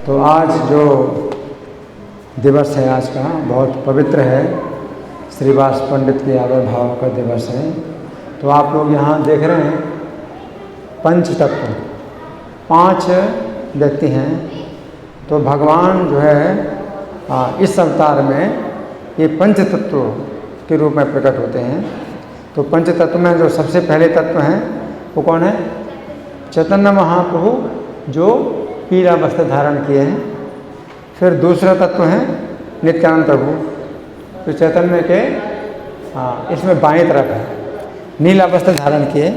तो आज जो दिवस है आज का बहुत पवित्र है, श्रीवास पंडित के आविर्भाव का दिवस है। तो आप लोग यहाँ देख रहे हैं पंच तत्व, 5 व्यक्ति हैं। तो भगवान जो है इस अवतार में ये पंच तत्व के रूप में प्रकट होते हैं। तो पंच तत्व में जो सबसे पहले तत्व हैं वो कौन है? चैतन्य महाप्रभु जो पीला वस्त्र धारण किए हैं। फिर दूसरा तत्व है नित्यानंद प्रभु, तो चैतन्य के इसमें बाएं तरफ है, नीला वस्त्र धारण किए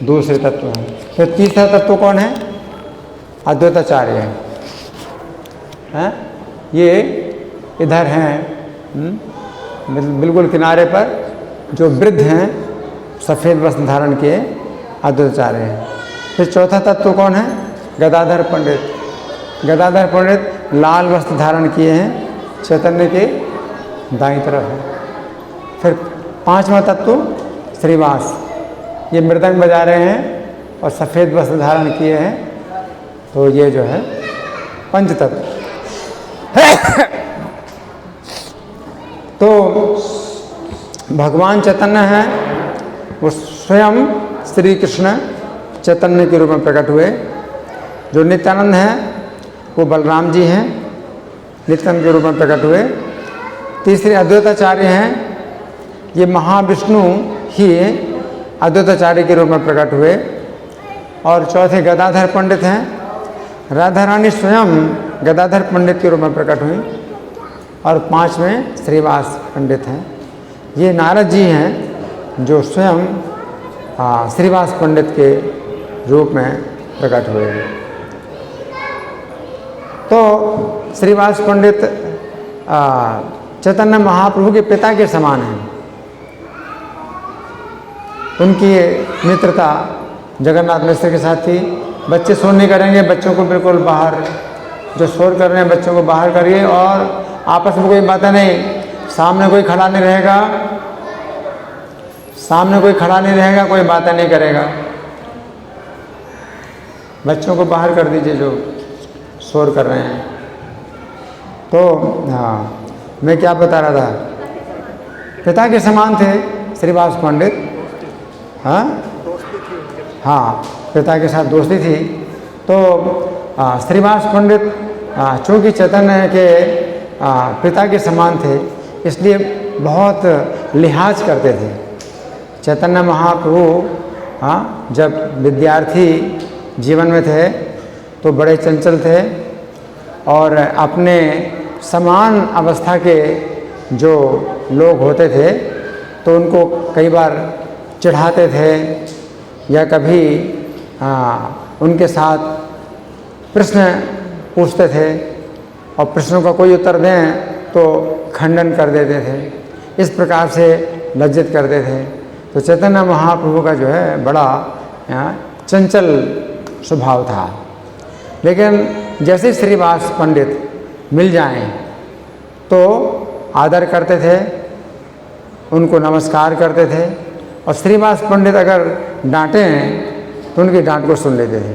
दूसरे तत्व हैं। फिर तीसरा तत्व कौन है? अद्वैताचार्य हैं। ये इधर हैं बिल्कुल किनारे पर, जो वृद्ध हैं सफ़ेद वस्त्र धारण किए अद्वैताचार्य हैं। फिर चौथा तत्व कौन है? गदाधर पंडित। गदाधर पंडित लाल वस्त्र धारण किए हैं, चैतन्य के दाईं तरफ है। फिर 5वां तत्व श्रीवास, ये मृदंग बजा रहे हैं और सफ़ेद वस्त्र धारण किए हैं। तो ये जो है पंच तत्व। तो भगवान चैतन्य हैं, वो स्वयं श्री कृष्ण चैतन्य के रूप में प्रकट हुए। जो नित्यानंद हैं वो बलराम जी हैं, नित्यानंद के रूप में प्रकट हुए। तीसरे अद्वैताचार्य हैं, ये महाविष्णु ही अद्वैताचार्य के रूप में प्रकट हुए। और चौथे गदाधर पंडित हैं, राधा रानी स्वयं गदाधर पंडित के रूप में प्रकट हुई। और 5वें श्रीवास पंडित हैं, ये नारद जी हैं जो स्वयं श्रीवास पंडित के रूप में प्रकट हुए हैं। तो श्रीवास पंडित चैतन्य महाप्रभु के पिता के समान हैं। उनकी मित्रता जगन्नाथ मिश्र के साथ थी। बच्चे शोर नहीं करेंगे, बच्चों को बिल्कुल बाहर, जो शोर कर रहे हैं बच्चों को बाहर करिए। और आपस में कोई बातें नहीं, सामने कोई खड़ा नहीं रहेगा, सामने कोई खड़ा नहीं रहेगा, कोई बातें नहीं करेगा। बच्चों को बाहर कर दीजिए जो शोर कर रहे हैं। तो मैं क्या बता रहा था, पिता के समान थे श्रीवास पंडित। हाँ, पिता के साथ दोस्ती थी। तो श्रीवास पंडित चूँकि चैतन्य के पिता के समान थे, इसलिए बहुत लिहाज करते थे। चैतन्य महाप्रभु जब विद्यार्थी जीवन में थे तो बड़े चंचल थे और अपने समान अवस्था के जो लोग होते थे तो उनको कई बार चिढ़ाते थे या कभी उनके साथ प्रश्न पूछते थे और प्रश्नों का कोई उत्तर दें तो खंडन कर देते थे। इस प्रकार से लज्जित करते थे। तो चैतन्य महाप्रभु का जो है बड़ा चंचल स्वभाव था। लेकिन जैसे श्रीवास पंडित मिल जाएं तो आदर करते थे, उनको नमस्कार करते थे। और श्रीवास पंडित अगर डांटें तो उनकी डांट को सुन लेते थे।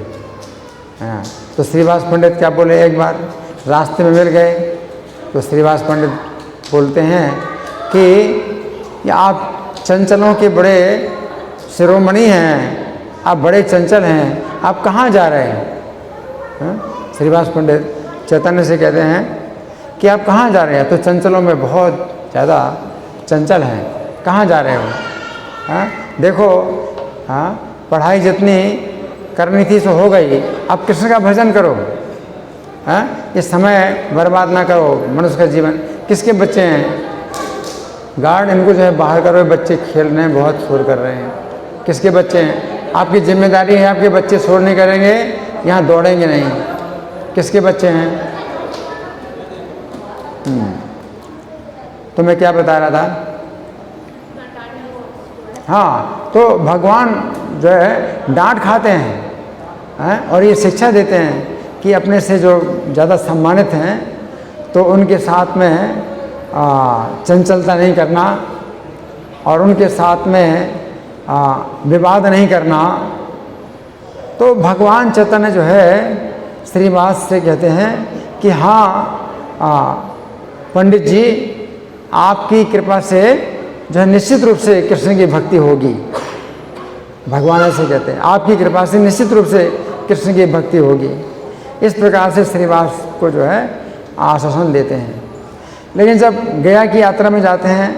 तो श्रीवास पंडित क्या बोले, एक बार रास्ते में मिल गए तो श्रीवास पंडित बोलते हैं कि आप चंचलों के बड़े शिरोमणि हैं, आप बड़े चंचल हैं, आप कहाँ जा रहे हैं? श्रीवास पंडित चैतन्य से कहते हैं कि आप कहाँ जा रहे हैं? तो चंचलों में बहुत ज़्यादा चंचल हैं, कहाँ जा रहे हो? देखो, पढ़ाई जितनी करनी थी सो हो गई, अब कृष्ण का भजन करो। ये समय बर्बाद ना करो, मनुष्य का जीवन। किसके बच्चे हैं? गार्ड इनको जो है बाहर करो, बच्चे खेल रहे हैं, बहुत शोर कर रहे हैं। किसके बच्चे हैं? आपकी जिम्मेदारी है, आपके बच्चे शोर नहीं करेंगे, यहाँ दौड़ेंगे नहीं। किसके बच्चे हैं? तो मैं क्या बता रहा था? हाँ, तो भगवान जो है डांट खाते हैं और ये शिक्षा देते हैं कि अपने से जो ज़्यादा सम्मानित हैं तो उनके साथ में चंचलता नहीं करना और उनके साथ में विवाद नहीं करना। तो भगवान चैतन्य जो है श्रीवास से कहते हैं कि हाँ पंडित जी, आपकी कृपा से जो है निश्चित रूप से कृष्ण की भक्ति होगी। भगवान ऐसे कहते हैं, आपकी कृपा से निश्चित रूप से कृष्ण की भक्ति होगी। इस प्रकार से श्रीवास को जो है आश्वासन देते हैं। लेकिन जब गया की यात्रा में जाते हैं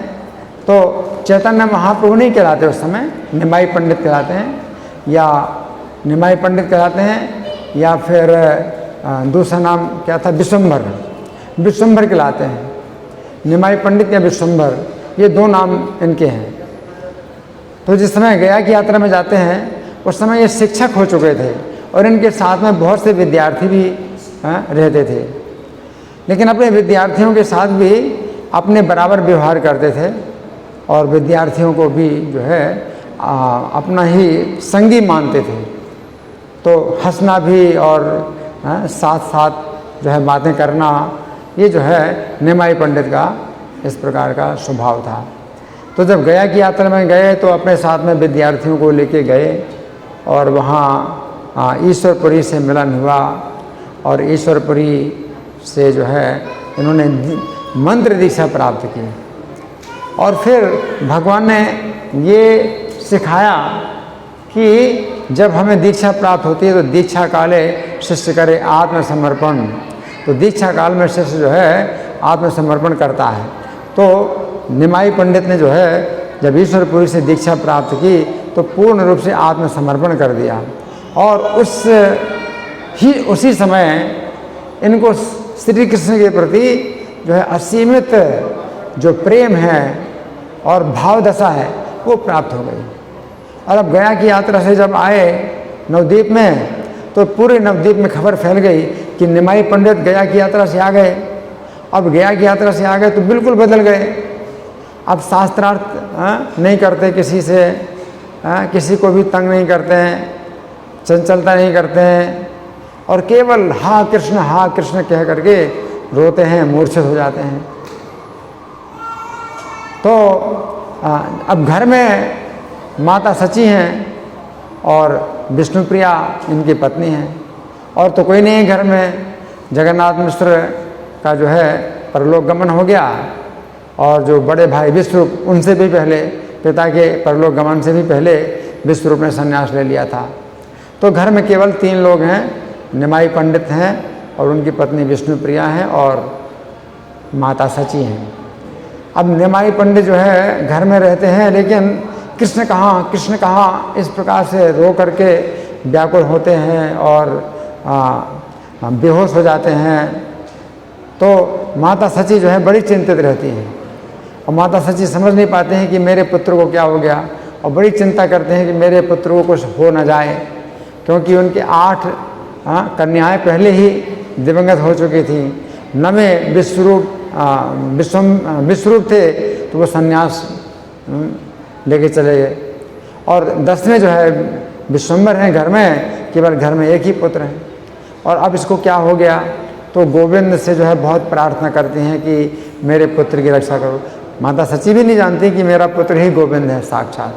तो चैतन्य महाप्रभु नहीं कहलाते, उस समय निमाई पंडित कहलाते हैं, या निमाई पंडित कहलाते हैं, या फिर दूसरा नाम क्या था, विश्वम्भर, विश्वम्भर कहलाते हैं। निमाई पंडित या विश्वम्भर, ये दो नाम इनके हैं। तो जिस समय गया की यात्रा में जाते हैं उस समय ये शिक्षक हो चुके थे और इनके साथ में बहुत से विद्यार्थी भी रहते थे। लेकिन अपने विद्यार्थियों के साथ भी अपने बराबर व्यवहार करते थे और विद्यार्थियों को भी जो है अपना ही संगी मानते थे। तो हंसना भी और साथ साथ जो है बातें करना, ये जो है निमाई पंडित का इस प्रकार का स्वभाव था। तो जब गया की यात्रा में गए तो अपने साथ में विद्यार्थियों को लेके गए और वहाँ ईश्वरपुरी से मिलन हुआ और ईश्वरपुरी से जो है इन्होंने मंत्र दीक्षा प्राप्त की। और फिर भगवान ने ये सिखाया कि जब हमें दीक्षा प्राप्त होती है तो दीक्षा काले शिष्य करे आत्मसमर्पण। तो दीक्षा काल में शिष्य जो है आत्मसमर्पण करता है। तो निमाई पंडित ने जो है जब ईश्वरपुरी से दीक्षा प्राप्त की तो पूर्ण रूप से आत्मसमर्पण कर दिया और उसी समय इनको श्री कृष्ण के प्रति जो है असीमित जो प्रेम है और भाव दशा है वो प्राप्त हो गई। और अब गया की यात्रा से जब आए नवद्वीप में तो पूरे नवद्वीप में खबर फैल गई कि निमाई पंडित गया की यात्रा से आ गए। अब गया की यात्रा से आ गए तो बिल्कुल बदल गए। अब शास्त्रार्थ नहीं करते किसी से, किसी को भी तंग नहीं करते हैं, चंचलता नहीं करते हैं और केवल हा कृष्ण कह करके रोते हैं, मूर्छित हो जाते हैं। तो अब घर में माता सची हैं और विष्णुप्रिया इनकी पत्नी हैं और तो कोई नहीं है घर में। जगन्नाथ मिश्र का जो है परलोक गमन हो गया और जो बड़े भाई विश्वरूप, उनसे भी पहले, पिता के परलोक गमन से भी पहले विश्वरूप ने संन्यास ले लिया था। तो घर में केवल 3 लोग हैं, निमाई पंडित हैं और उनकी पत्नी विष्णुप्रिया हैं और माता सची हैं। अब निमाई पंडित जो है घर में रहते हैं लेकिन कृष्ण कहाँ इस प्रकार से रो करके व्याकुल होते हैं और बेहोश हो जाते हैं। तो माता सची जो है बड़ी चिंतित रहती हैं और माता सची समझ नहीं पाते हैं कि मेरे पुत्र को क्या हो गया और बड़ी चिंता करते हैं कि मेरे पुत्र को कुछ हो न जाए, क्योंकि उनके 8 कन्याएं पहले ही दिवंगत हो चुकी थी। 9वें विश्वरूप थे तो वो संन्यास लेके चले गए और 10वें जो है विश्वम्भर हैं घर में, केवल घर में एक ही पुत्र है। और अब इसको क्या हो गया तो गोविंद से जो है बहुत प्रार्थना करती हैं कि मेरे पुत्र की रक्षा करो। माता सची भी नहीं जानती कि मेरा पुत्र ही गोविंद है साक्षात।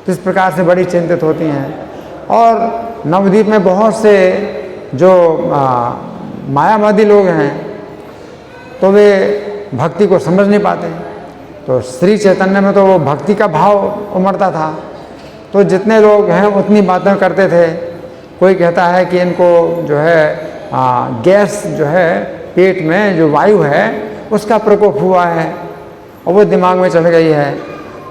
तो इस प्रकार से बड़ी चिंतित होती हैं। और नवद्वीप में बहुत से जो मायावादी लोग हैं तो वे भक्ति को समझ नहीं पाते। तो श्री चैतन्य में तो वो भक्ति का भाव उमड़ता था। तो जितने लोग हैं उतनी बातें करते थे। कोई कहता है कि इनको जो है गैस जो है पेट में जो वायु है उसका प्रकोप हुआ है और वो दिमाग में चढ़ गई है।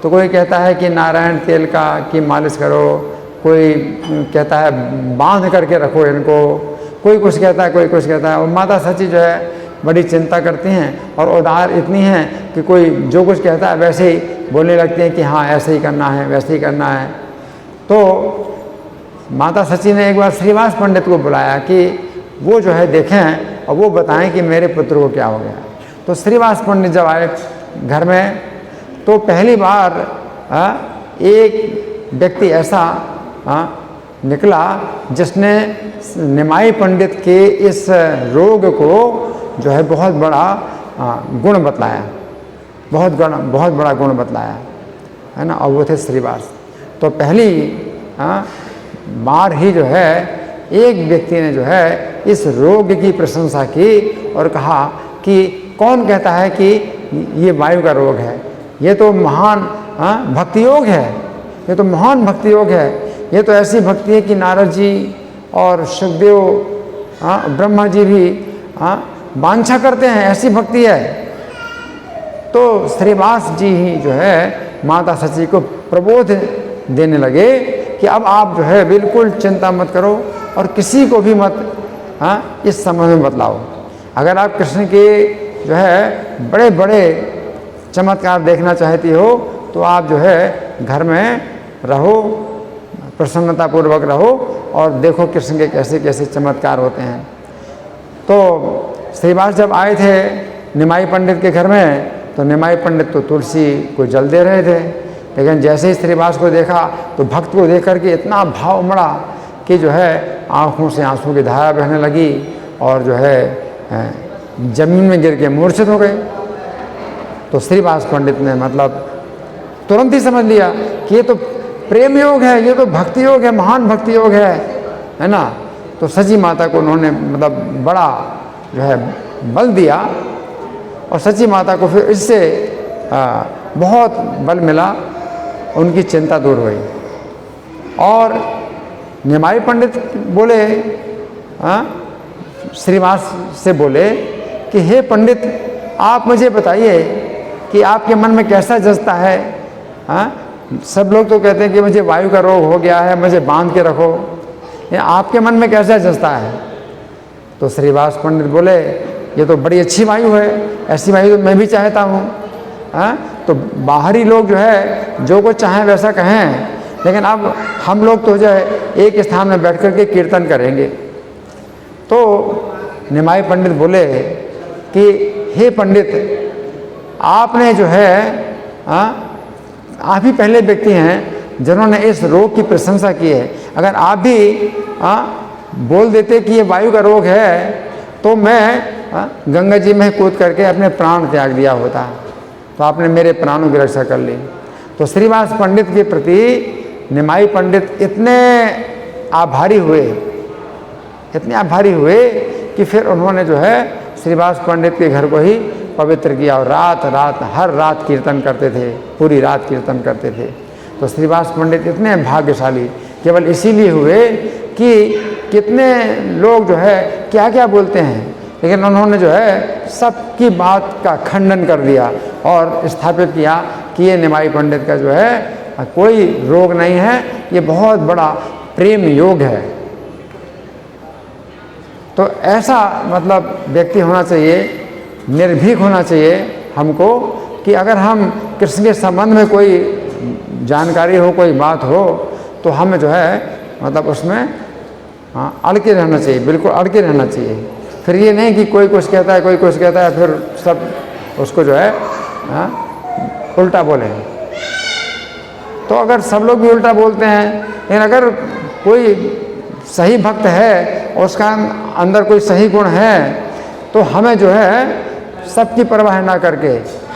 तो कोई कहता है कि नारायण तेल की मालिश करो, कोई कहता है बांध करके रखो इनको, कोई कुछ कहता है, कोई कुछ कहता है। और माता सची जो है बड़ी चिंता करती हैं और उदार इतनी हैं कि कोई जो कुछ कहता है वैसे ही बोलने लगती हैं कि हाँ ऐसे ही करना है, वैसे ही करना है। तो माता सची ने एक बार श्रीवास पंडित को बुलाया कि वो जो है देखें और वो बताएं कि मेरे पुत्र को क्या हो गया। तो श्रीवास पंडित जब आए घर में तो पहली बार एक व्यक्ति ऐसा निकला जिसने निमाई पंडित के इस रोग को जो है बहुत बड़ा गुण बतलाया, बहुत बड़ा गुण बतलाया है ना। और वो थे श्रीवास। तो पहली बार ही जो है एक व्यक्ति ने जो है इस रोग की प्रशंसा की और कहा कि कौन कहता है कि ये वायु का रोग है, ये तो महान भक्ति योग है, ये तो महान भक्ति योग है, ये तो ऐसी भक्ति है कि नारद जी और सुखदेव ब्रह्मा जी भी वांछा करते हैं, ऐसी भक्ति है। तो श्रीवास जी ही जो है माता सची को प्रबोध देने लगे कि अब आप जो है बिल्कुल चिंता मत करो और किसी को भी मत इस संबंध में बतलाओ। अगर आप कृष्ण के जो है बड़े बड़े चमत्कार देखना चाहती हो तो आप जो है घर में रहो, प्रसन्नतापूर्वक रहो और देखो कृष्ण के कैसे कैसे चमत्कार होते हैं। तो श्रीवास जब आए थे निमाई पंडित के घर में तो निमाई पंडित तो तुलसी को जल दे रहे थे, लेकिन जैसे ही श्रीवास को देखा तो भक्त को देख करके इतना भाव उमड़ा कि जो है आँखों से आंसू की धारा बहने लगी और जो है जमीन में गिर के मूर्छित हो गए। तो श्रीवास पंडित ने मतलब तुरंत ही समझ लिया कि ये तो प्रेम योग है, ये तो भक्ति योग है, महान भक्ति योग है ना। तो सची माता को उन्होंने मतलब बड़ा जो है बल दिया और सची माता को फिर इससे बहुत बल मिला, उनकी चिंता दूर हुई। और निमाई पंडित बोले श्रीवास से बोले कि हे पंडित, आप मुझे बताइए कि आपके मन में कैसा जचता है। सब लोग तो कहते हैं कि मुझे वायु का रोग हो गया है, मुझे बांध के रखो, ये आपके मन में कैसा जचता है। तो श्रीवास पंडित बोले ये तो बड़ी अच्छी वायु है, ऐसी वायु तो मैं भी चाहता हूँ। तो बाहरी लोग जो है जो को चाहें वैसा कहें, लेकिन अब हम लोग तो जो है एक स्थान में बैठ कर के कीर्तन करेंगे। तो निमाई पंडित बोले कि हे पंडित, आपने जो है आप ही पहले व्यक्ति हैं जिन्होंने इस रोग की प्रशंसा की है। अगर आप भी बोल देते कि ये वायु का रोग है तो मैं गंगा जी में कूद करके अपने प्राण त्याग दिया होता, तो आपने मेरे प्राणों की रक्षा कर ली। तो श्रीवास पंडित के प्रति निमाई पंडित इतने आभारी हुए कि फिर उन्होंने जो है श्रीवास पंडित के घर को ही पवित्र किया और हर रात कीर्तन करते थे, पूरी रात कीर्तन करते थे। तो श्रीवास पंडित इतने भाग्यशाली केवल इसीलिए हुए कि कितने लोग जो है क्या क्या बोलते हैं, लेकिन उन्होंने जो है सबकी बात का खंडन कर दिया और स्थापित किया कि ये निमाई पंडित का जो है कोई रोग नहीं है, ये बहुत बड़ा प्रेम योग है। तो ऐसा मतलब व्यक्ति होना चाहिए, निर्भीक होना चाहिए हमको कि अगर हम कृष्ण के संबंध में कोई जानकारी हो, कोई बात हो तो हमें जो है मतलब उसमें अड़के रहना चाहिए, बिल्कुल अड़के रहना चाहिए। फिर ये नहीं कि कोई कुछ कहता है, कोई कुछ कहता है, फिर सब उसको जो है उल्टा बोले। तो अगर सब लोग भी उल्टा बोलते हैं, लेकिन अगर कोई सही भक्त है और उसका अंदर कोई सही गुण है तो हमें जो है सबकी परवाह ना करके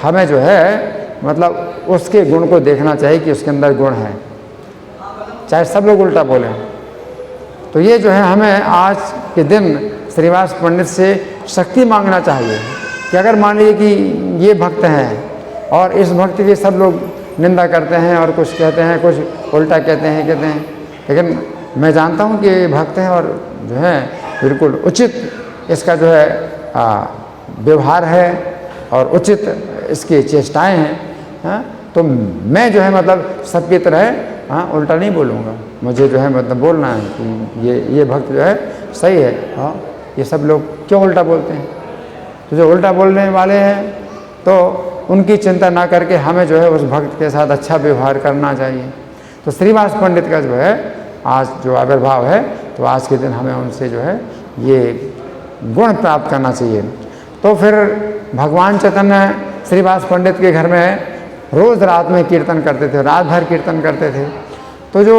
हमें जो है मतलब उसके गुण को देखना चाहिए कि उसके अंदर गुण है, चाहे सब लोग उल्टा बोलें। तो ये जो है हमें आज के दिन श्रीवास पंडित से शक्ति मांगना चाहिए कि अगर मान लीजिए कि ये भक्त हैं और इस भक्ति की सब लोग निंदा करते हैं और कुछ कहते हैं, कुछ उल्टा कहते हैं, लेकिन मैं जानता हूँ कि ये भक्त हैं और जो है बिल्कुल उचित इसका जो है व्यवहार है और उचित इसकी चेष्टाएं हैं। तो मैं जो है मतलब सबकी तरह उल्टा नहीं बोलूँगा, मुझे जो है मतलब बोलना है कि ये भक्त जो है सही है। ये सब लोग क्यों उल्टा बोलते हैं? तो जो उल्टा बोलने वाले हैं तो उनकी चिंता ना करके हमें जो है उस भक्त के साथ अच्छा व्यवहार करना चाहिए। तो श्रीवास पंडित का जो है आज जो आविर्भाव है तो आज के दिन हमें उनसे जो है ये गुण प्राप्त करना चाहिए। तो फिर भगवान चैतन्य श्रीवास पंडित के घर में रोज़ रात में कीर्तन करते थे, रात भर कीर्तन करते थे। तो जो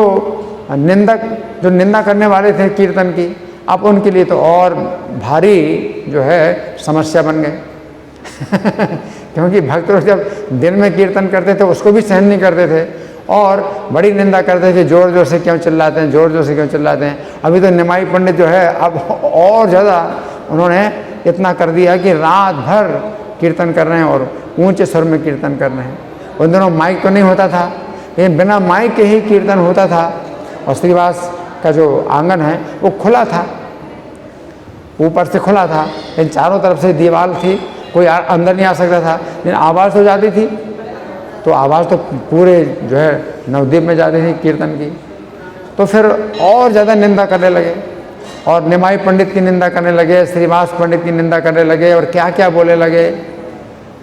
निंदा करने वाले थे कीर्तन की, अब उनके लिए तो और भारी जो है समस्या बन गए क्योंकि भक्त लोग जब दिन में कीर्तन करते थे उसको भी सहन नहीं करते थे और बड़ी निंदा करते थे, जोर जोर से क्यों चिल्लाते हैं, जोर जोर से क्यों चिल्लाते हैं। अभी तो निमाई पंडित जो है अब और ज़्यादा उन्होंने इतना कर दिया कि रात भर कीर्तन कर रहे हैं और ऊंचे स्वर में कीर्तन कर रहे हैं। उन दिनों माइक तो नहीं होता था, लेकिन बिना माइक के ही कीर्तन होता था। और श्रीवास का जो आंगन है वो खुला था, ऊपर से खुला था, लेकिन चारों तरफ से दीवार थी, कोई अंदर नहीं आ सकता था। लेकिन आवाज़ तो जाती थी, तो आवाज़ तो पूरे जो है नवद्वीप में जाती थी कीर्तन की। तो फिर और ज़्यादा निंदा करने लगे और निमाई पंडित की निंदा करने लगे, श्रीवास पंडित की निंदा करने लगे और क्या क्या बोलने लगे।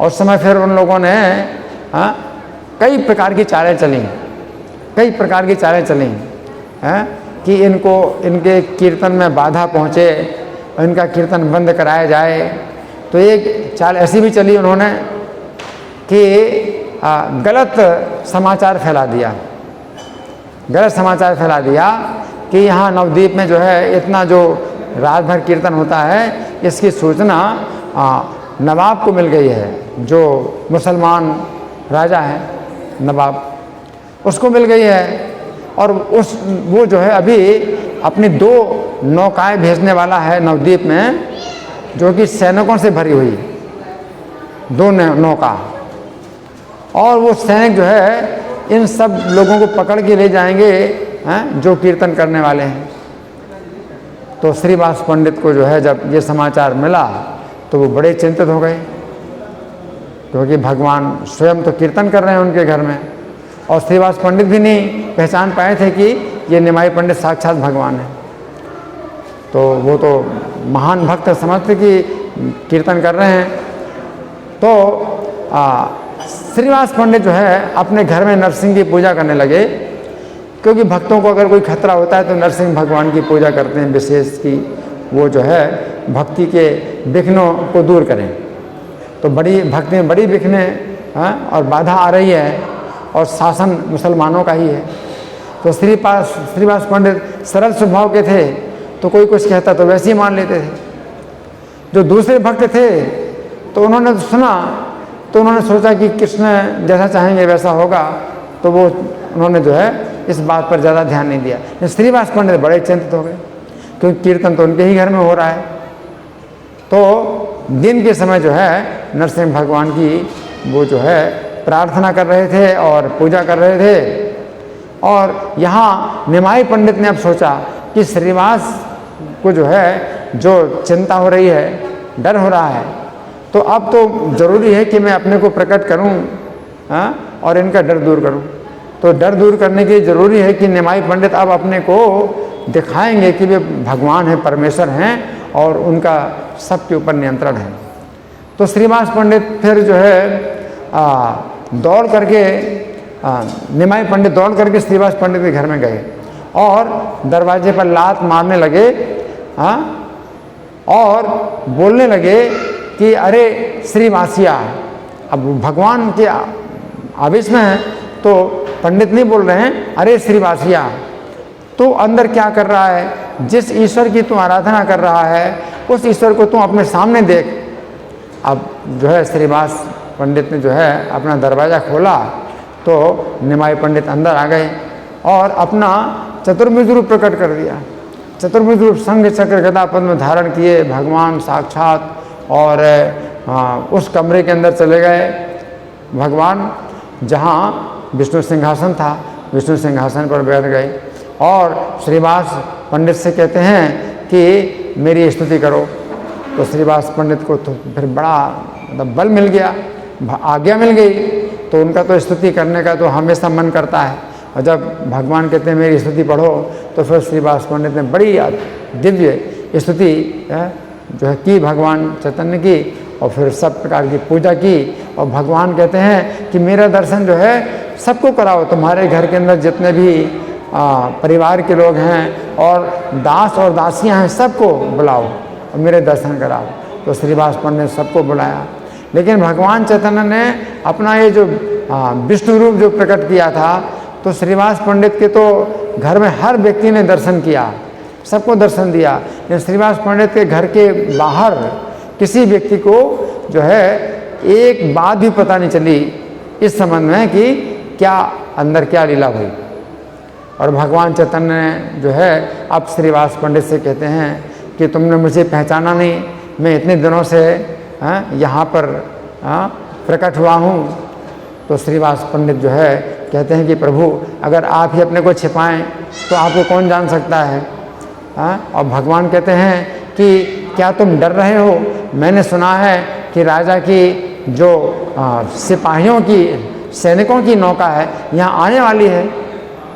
और समय फिर उन लोगों ने कई प्रकार की चालें चली, कई प्रकार की चालें चली कि इनको इनके कीर्तन में बाधा पहुँचे, इनका कीर्तन बंद कराया जाए। तो एक चाल ऐसी भी चली उन्होंने कि गलत समाचार फैला दिया, गलत समाचार फैला दिया कि यहाँ नवद्वीप में जो है इतना जो रात भर कीर्तन होता है, इसकी सूचना नवाब को मिल गई है, जो मुसलमान राजा है नवाब, उसको मिल गई है। और वो जो है अभी अपनी 2 नौकाएं भेजने वाला है नवद्वीप में, जो कि सैनिकों से भरी हुई 2 नौका। और वो सैनिक जो है इन सब लोगों को पकड़ के ले जाएंगे जो कीर्तन करने वाले हैं। तो श्रीवास पंडित को जो है जब ये समाचार मिला तो वो बड़े चिंतित हो गए, क्योंकि भगवान स्वयं तो कीर्तन कर रहे हैं उनके घर में। और श्रीवास पंडित भी नहीं पहचान पाए थे कि ये निमाई पंडित साक्षात भगवान है। तो वो तो महान भक्त समझते कि कीर्तन कर रहे हैं। तो श्रीवास पंडित जो है अपने घर में नरसिंह की पूजा करने लगे, क्योंकि भक्तों को अगर कोई खतरा होता है तो नरसिंह भगवान की पूजा करते हैं विशेष, की वो जो है भक्ति के विघ्नों को दूर करें। तो बड़ी भक्ति में बड़ी विघ्न और बाधा आ रही है और शासन मुसलमानों का ही है। तो श्रीवास पंडित सरल स्वभाव के थे, तो कोई कुछ कहता तो वैसे ही मान लेते थे। जो दूसरे भक्त थे तो उन्होंने सुना, तो उन्होंने सोचा कि कृष्ण जैसा चाहेंगे वैसा होगा, तो वो उन्होंने जो है इस बात पर ज़्यादा ध्यान नहीं दिया। श्रीवास पंडित बड़े चिंतित हो गए, क्योंकि कीर्तन तो उनके ही घर में हो रहा है। तो दिन के समय जो है नरसिंह भगवान की वो जो है प्रार्थना कर रहे थे और पूजा कर रहे थे। और यहाँ निमाई पंडित ने अब सोचा कि श्रीवास को जो है जो चिंता हो रही है, डर हो रहा है, तो अब तो ज़रूरी है कि मैं अपने को प्रकट करूं और इनका डर दूर करूं। तो डर दूर करने के लिए ज़रूरी है कि निमाई पंडित अब अपने को दिखाएंगे कि वे भगवान हैं, परमेश्वर हैं और उनका सबके ऊपर नियंत्रण है। तो श्रीवास पंडित फिर जो है दौड़ करके निमाई पंडित दौड़ करके श्रीवास पंडित के घर में गए और दरवाजे पर लात मारने लगे और बोलने लगे कि अरे श्रीवासिया। अब भगवान के आवेश में है तो पंडित नहीं बोल रहे हैं, अरे श्रीवासिया तो अंदर क्या कर रहा है, जिस ईश्वर की तू आराधना कर रहा है उस ईश्वर को तू अपने सामने देख। अब जो है श्रीवास पंडित ने जो है अपना दरवाज़ा खोला तो निमाई पंडित अंदर आ गए और अपना चतुर्भुज रूप प्रकट कर दिया। चतुर्भुज रूप संघ चक्र गदा पद्म धारण किए भगवान साक्षात, और उस कमरे के अंदर चले गए भगवान, जहाँ विष्णु सिंहासन था। विष्णु सिंहासन पर बैठ गए और श्रीवास पंडित से कहते हैं कि मेरी स्तुति करो। तो श्रीवास पंडित को तो फिर बड़ा मतलब बल मिल गया, आज्ञा मिल गई। तो उनका तो स्तुति करने का तो हमेशा मन करता है, और जब भगवान कहते हैं मेरी स्तुति पढ़ो, तो फिर श्रीवास पंडित ने बड़ी दिव्य स्तुति जो है की भगवान चैतन्य की, और फिर सब प्रकार की पूजा की। और भगवान कहते हैं कि मेरा दर्शन जो है सबको कराओ, तुम्हारे घर के अंदर जितने भी परिवार के लोग हैं और दास और दासियां हैं सबको बुलाओ और मेरे दर्शन कराओ। तो श्रीवास पंडित ने सबको बुलाया, लेकिन भगवान चैतन्य ने अपना ये जो विष्णु रूप जो प्रकट किया था, तो श्रीवास पंडित के तो घर में हर व्यक्ति ने दर्शन किया, सबको दर्शन दिया। लेकिन श्रीवास पंडित के घर के बाहर किसी व्यक्ति को जो है एक बात भी पता नहीं चली इस संबंध में कि क्या अंदर क्या लीला हुई। और भगवान चैतन्य ने जो है अब श्रीवास पंडित से कहते हैं कि तुमने मुझे पहचाना नहीं, मैं इतने दिनों से यहाँ पर प्रकट हुआ हूँ। तो श्रीवास पंडित जो है कहते हैं कि प्रभु अगर आप ही अपने को छिपाएं तो आपको कौन जान सकता है। और भगवान कहते हैं कि क्या तुम डर रहे हो? मैंने सुना है कि राजा की जो सिपाहियों की सैनिकों की नौका है यहाँ आने वाली है,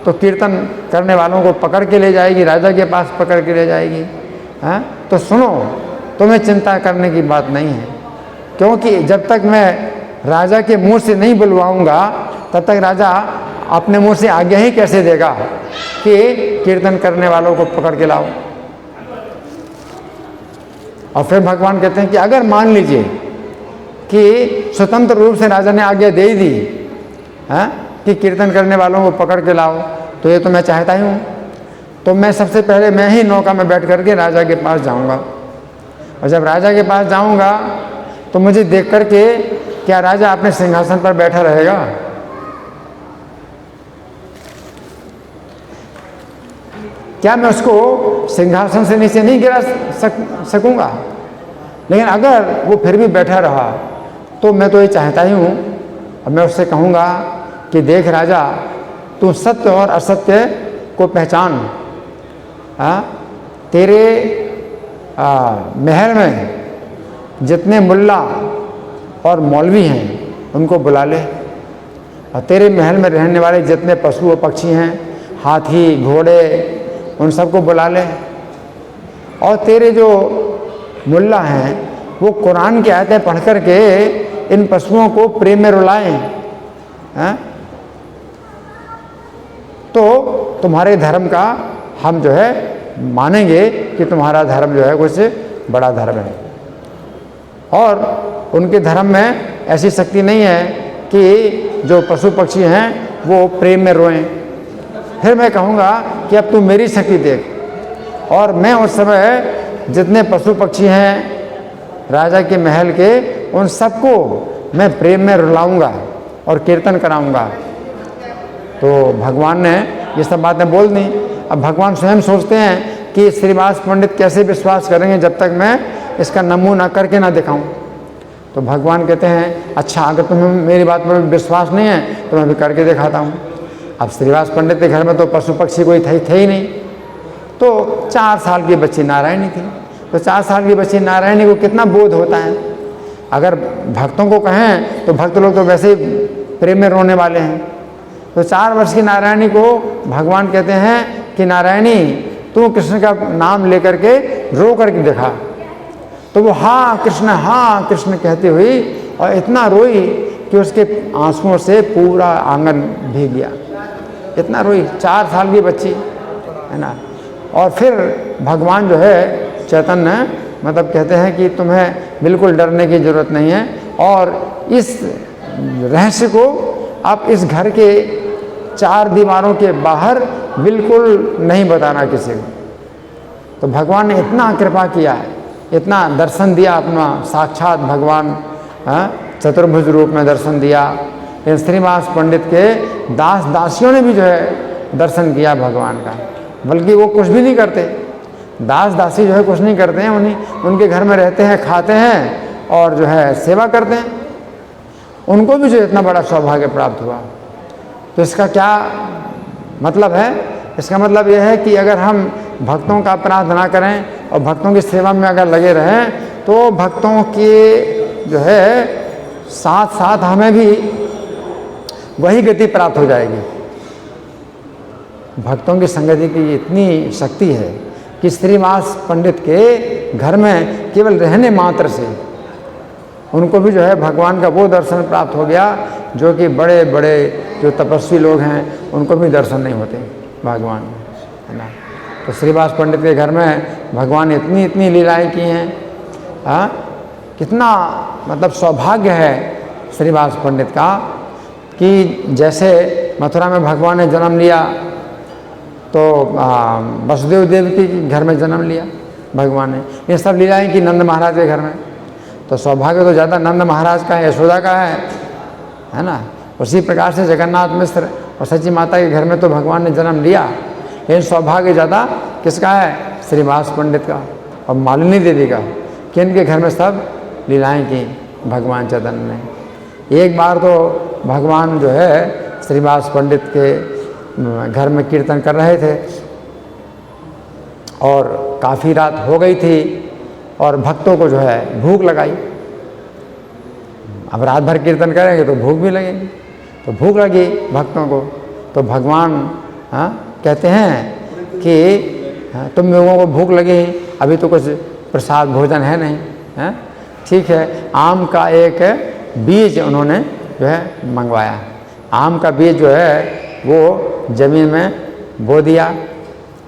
तो कीर्तन करने वालों को पकड़ के ले जाएगी, राजा के पास पकड़ के ले जाएगी। तो सुनो, तुम्हें चिंता करने की बात नहीं है, क्योंकि जब तक मैं राजा के मुंह से नहीं बुलवाऊंगा तब तक राजा अपने मुंह से आज्ञा ही कैसे देगा कि कीर्तन करने वालों को पकड़ के लाओ। और फिर भगवान कहते हैं कि अगर मान लीजिए कि स्वतंत्र रूप से राजा ने आज्ञा दे दी कि कीर्तन करने वालों को पकड़ के लाओ, तो ये तो मैं चाहता ही हूँ, तो मैं सबसे पहले मैं ही नौका में बैठ करके राजा के पास जाऊँगा। और जब राजा के पास जाऊँगा तो मुझे देख करके क्या राजा अपने सिंहासन पर बैठा रहेगा? क्या मैं उसको सिंहासन से नीचे नहीं गिरा सकूंगा? लेकिन अगर वो फिर भी बैठा रहा तो मैं तो ये चाहता ही हूँ, और मैं उससे कहूँगा कि देख राजा, तू सत्य और असत्य को पहचान। तेरे महल में जितने मुल्ला और मौलवी हैं उनको बुला ले, और तेरे महल में रहने वाले जितने पशु और पक्षी हैं, हाथी घोड़े, उन सबको बुला ले। और तेरे जो मुल्ला हैं वो कुरान की आयतें पढ़ कर के इन पशुओं को प्रेम में रुलाएं, तो तुम्हारे धर्म का हम जो है मानेंगे कि तुम्हारा धर्म जो है कुछ बड़ा धर्म है। और उनके धर्म में ऐसी शक्ति नहीं है कि जो पशु पक्षी हैं वो प्रेम में रोएं। फिर मैं कहूँगा कि अब तू मेरी शक्ति देख, और मैं उस समय जितने पशु पक्षी हैं राजा के महल के, उन सबको मैं प्रेम में रुलाऊंगा और कीर्तन कराऊंगा। तो भगवान ने ये सब बातें बोल दी। अब भगवान स्वयं सोचते हैं कि श्रीवास पंडित कैसे विश्वास करेंगे जब तक मैं इसका नमूना करके ना दिखाऊं। तो भगवान कहते हैं अच्छा, अगर तुम्हें मेरी बात पर विश्वास नहीं है तो मैं भी करके दिखाता हूँ। अब श्रीवास पंडित के घर में तो पशु पक्षी कोई थे ही नहीं, तो 4 साल की बच्ची नारायणी थी। तो 4 साल की बच्ची नारायणी को कितना बोध होता है? अगर भक्तों को कहें तो भक्त लोग तो वैसे ही प्रेम में रोने वाले हैं। तो 4 वर्ष की नारायणी को भगवान कहते हैं कि नारायणी, तू कृष्ण का नाम लेकर के रो करके दिखा। तो वो हाँ कृष्ण कहती हुई और इतना रोई कि उसके आंसुओं से पूरा आंगन भीग गया। इतना रोई, 4 साल की बच्ची है ना। और फिर भगवान जो है चैतन्य मतलब कहते हैं कि तुम्हें बिल्कुल डरने की ज़रूरत नहीं है, और इस रहस्य को आप इस घर के 4 दीवारों के बाहर बिल्कुल नहीं बताना किसी को। तो भगवान ने इतना कृपा किया है, इतना दर्शन दिया अपना, साक्षात भगवान चतुर्भुज रूप में दर्शन दिया। इन श्रीवास पंडित के दास दासियों ने भी जो है दर्शन किया भगवान का, बल्कि वो कुछ भी नहीं करते। दास दासी जो है कुछ नहीं करते हैं, उनके घर में रहते हैं, खाते हैं और जो है सेवा करते हैं। उनको भी जो इतना बड़ा सौभाग्य प्राप्त हुआ। तो इसका क्या मतलब है? इसका मतलब यह है कि अगर हम भक्तों का अपराध ना करें और भक्तों की सेवा में अगर लगे रहें तो भक्तों के जो है साथ साथ हमें भी वही गति प्राप्त हो जाएगी। भक्तों की संगति की इतनी शक्ति है कि श्रीवास पंडित के घर में केवल रहने मात्र से उनको भी जो है भगवान का वो दर्शन प्राप्त हो गया जो कि बड़े बड़े जो तपस्वी लोग हैं उनको भी दर्शन नहीं होते भगवान, है ना। तो श्रीवास पंडित के घर में भगवान ने इतनी लीलाएं की हैं। कितना मतलब सौभाग्य है श्रीवास पंडित का कि जैसे मथुरा में भगवान ने जन्म लिया तो वसुदेव देव के घर में जन्म लिया भगवान ने। ये सब लीलाएं की नंद महाराज के घर में। तो सौभाग्य तो ज़्यादा नंद महाराज का है, यशोदा का है ना। उसी प्रकार से जगन्नाथ मिश्र और सची माता के घर में तो भगवान ने जन्म लिया, लेकिन सौभाग्य ज़्यादा किसका है? श्रीनिवास पंडित का और मालिनी देवी का, कि इनके घर में सब लीलाएं की भगवान चैतन्य ने। एक बार तो भगवान जो है श्रीनिवास पंडित के घर में कीर्तन कर रहे थे और काफ़ी रात हो गई थी और भक्तों को जो है भूख लगाई। अब रात भर कीर्तन करेंगे तो भूख भी लगेगी, तो भूख लगी भक्तों को, तो भगवान कहते हैं कि तुम लोगों को भूख लगी, अभी तो कुछ प्रसाद भोजन है नहीं, है ठीक है, आम का एक बीज उन्होंने जो है मंगवाया। आम का बीज जो है वो ज़मीन में बो दिया,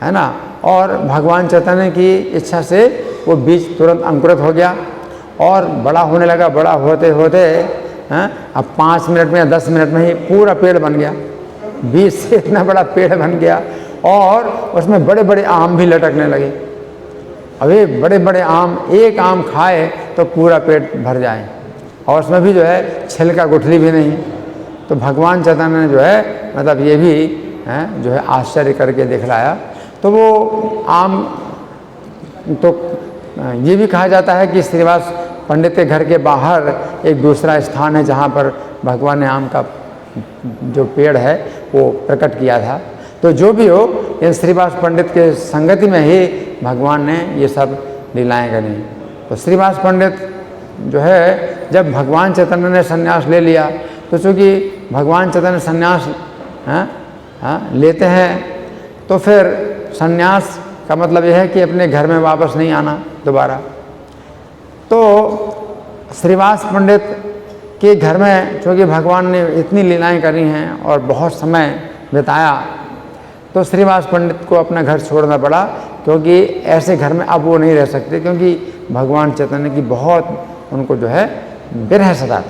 है ना, और भगवान चैतन्य की इच्छा से वो बीज तुरंत अंकुरित हो गया और बड़ा होने लगा। बड़ा होते होते अब 5 मिनट में या 10 मिनट में ही पूरा पेड़ बन गया। बीज से इतना बड़ा पेड़ बन गया और उसमें बड़े बड़े आम भी लटकने लगे। अभी बड़े बड़े आम, एक आम खाए तो पूरा पेट भर जाए, और उसमें भी जो है छिलका गुठली भी नहीं। तो भगवान चैतन्य ने जो है मतलब ये भी जो है आश्चर्य करके दिखलाया। तो वो आम, तो ये भी कहा जाता है कि श्रीनिवास पंडित के घर के बाहर एक दूसरा स्थान है जहाँ पर भगवान ने आम का जो पेड़ है वो प्रकट किया था। तो जो भी हो, इन श्रीनिवास पंडित के संगति में ही भगवान ने ये सब लीलाएं करी। तो श्रीनिवास पंडित जो है जब भगवान चैतन्य ने संन्यास ले लिया, तो चूँकि भगवान चैतन्य संन्यास लेते हैं तो फिर संन्यास का मतलब यह है कि अपने घर में वापस नहीं आना दोबारा। तो श्रीनिवास पंडित के घर में चूँकि भगवान ने इतनी लीलाएं करी हैं और बहुत समय बिताया, तो श्रीनिवास पंडित को अपना घर छोड़ना पड़ा, क्योंकि ऐसे घर में अब वो नहीं रह सकते, क्योंकि भगवान चैतन्य की बहुत उनको जो है विरह सता,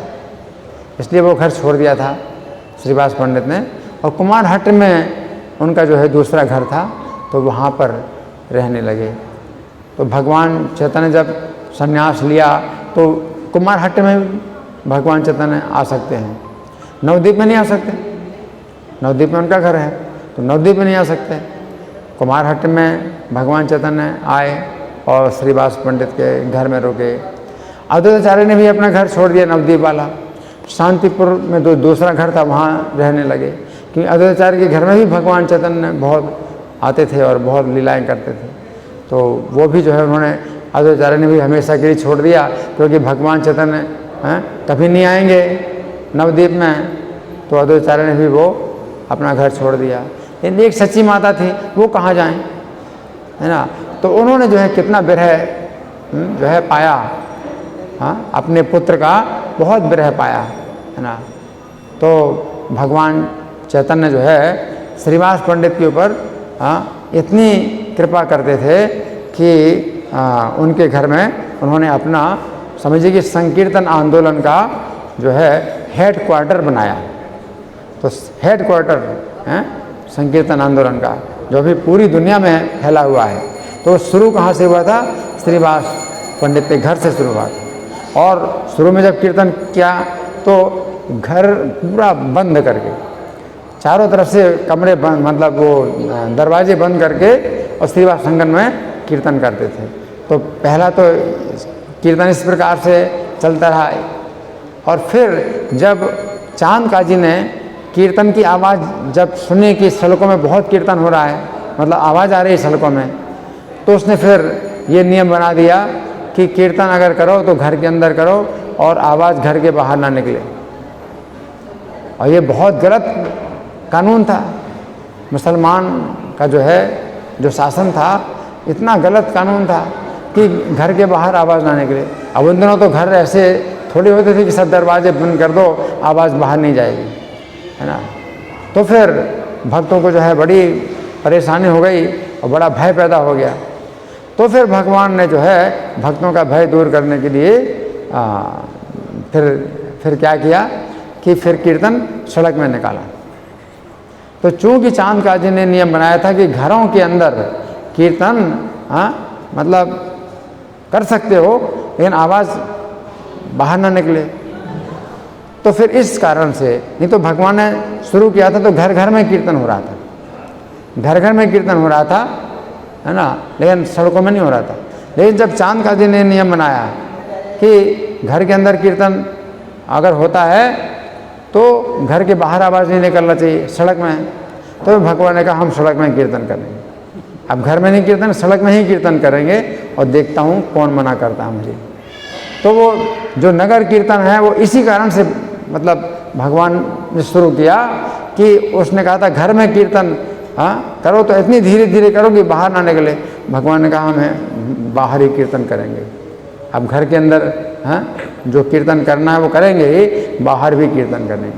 इसलिए वो घर छोड़ दिया था श्रीनिवास पंडित ने। और कुमारहट्टी में उनका जो है दूसरा घर था, तो वहाँ पर रहने लगे। तो भगवान चैतन्य जब संन्यास लिया तो कुमारहट्टी में भगवान चैतन्य आ सकते हैं, नवद्वीप में नहीं आ सकते। नवद्वीप में उनका घर है, तो नवद्वीप में नहीं आ सकते। कुमारहट्टी में भगवान चैतन्य आए और श्रीनिवास पंडित के घर में रुके। अद्वैताचार्य ने भी अपना घर छोड़ दिया नवद्वीप वाला, शांतिपुर में दूसरा घर था, वहाँ रहने लगे, क्योंकि अद्वैताचार्य के घर में भी भगवान चैतन्य बहुत आते थे और बहुत लीलाएं करते थे। तो वो भी जो है उन्होंने, अद्वैताचार्य ने भी हमेशा के लिए छोड़ दिया, क्योंकि भगवान चैतन्य कभी नहीं आएंगे नवद्वीप में, तो अद्वैताचार्य ने भी वो अपना घर छोड़ दिया। लेकिन एक सच्ची माता थी, वो कहाँ जाएं, है ना। तो उन्होंने जो है कितना विरह जो है पाया, अपने पुत्र का बहुत विरह पाया, है ना। तो भगवान चैतन्य जो है श्रीनिवास पंडित के ऊपर इतनी कृपा करते थे कि उनके घर में उन्होंने अपना, समझिए कि संकीर्तन आंदोलन का जो है हेड क्वार्टर बनाया। तो हेड क्वार्टर है संकीर्तन आंदोलन का, जो अभी पूरी दुनिया में फैला हुआ है। तो शुरू कहाँ से हुआ था? श्रीनिवास पंडित के घर से शुरू हुआ था। और शुरू में जब कीर्तन किया तो घर पूरा बंद करके, चारों तरफ से कमरे बंद, मतलब वो दरवाजे बंद करके, और श्रीनिवास संगम में कीर्तन करते थे। तो पहला तो कीर्तन इस प्रकार से चलता रहा। और फिर जब चांद काजी ने कीर्तन की आवाज़ जब सुनी कि सड़कों में बहुत कीर्तन हो रहा है, मतलब आवाज़ आ रही है सड़कों में, तो उसने फिर ये नियम बना दिया कि कीर्तन अगर करो तो घर के अंदर करो और आवाज़ घर के बाहर ना निकले। और ये बहुत गलत कानून था, मुसलमान का जो है जो शासन था, इतना गलत कानून था कि घर के बाहर आवाज़ ना निकले। अब उन दिनों तो घर ऐसे थोड़े होते थे कि सब दरवाजे बंद कर दो, आवाज़ बाहर नहीं जाएगी, है ना। तो फिर भक्तों को जो है बड़ी परेशानी हो गई और बड़ा भय पैदा हो गया। तो फिर भगवान ने जो है भक्तों का भय दूर करने के लिए फिर क्या किया कि फिर कीर्तन सड़क में निकाला। तो चूँकि चांद काजी ने नियम बनाया था कि घरों के अंदर कीर्तन मतलब कर सकते हो, लेकिन आवाज़ बाहर ना निकले। तो फिर इस कारण से, नहीं तो भगवान ने शुरू किया था तो घर घर में कीर्तन हो रहा था, घर घर में कीर्तन हो रहा था, है ना, लेकिन सड़कों में नहीं हो रहा था। लेकिन जब चांद का दिन ने नियम बनाया कि घर के अंदर कीर्तन अगर होता है तो घर के बाहर आवाज़ नहीं निकलना चाहिए, सड़क में, तो भगवान ने कहा हम सड़क में कीर्तन करेंगे। अब घर में नहीं कीर्तन, सड़क में ही कीर्तन करेंगे और देखता हूँ कौन मना करता है मुझे। तो वो जो नगर कीर्तन है वो इसी कारण से मतलब भगवान ने शुरू किया कि उसने कहा था घर में कीर्तन करो तो इतनी धीरे धीरे करो कि बाहर ना निकले। भगवान ने कहा हमें बाहर ही कीर्तन करेंगे। अब घर के अंदर जो कीर्तन करना है वो करेंगे ही, बाहर भी कीर्तन करेंगे।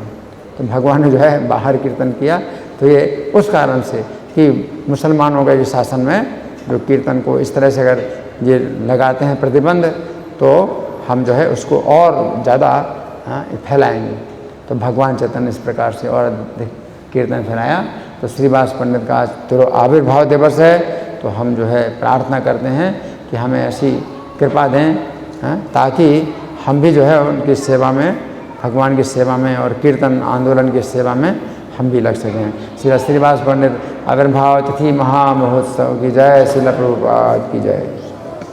तो भगवान ने जो है बाहर कीर्तन किया। तो ये उस कारण से कि मुसलमानों के शासन में जो कीर्तन को इस तरह से अगर ये लगाते हैं प्रतिबंध, तो हम जो है उसको और ज़्यादा फैलाएंगे। तो भगवान चैतन्य इस प्रकार से और अधिक कीर्तन फैलाया। तो श्रीवास पंडित का आज आविर्भाव दिवस है, तो हम जो है प्रार्थना करते हैं कि हमें ऐसी कृपा दें ताकि हम भी जो है उनकी सेवा में, भगवान की सेवा में और कीर्तन आंदोलन की सेवा में हम भी लग सकें। श्री श्रीवास पंडित आविर्भाव तिथि महामहोत्सव की जय। श्रील प्रभुपाद की जय।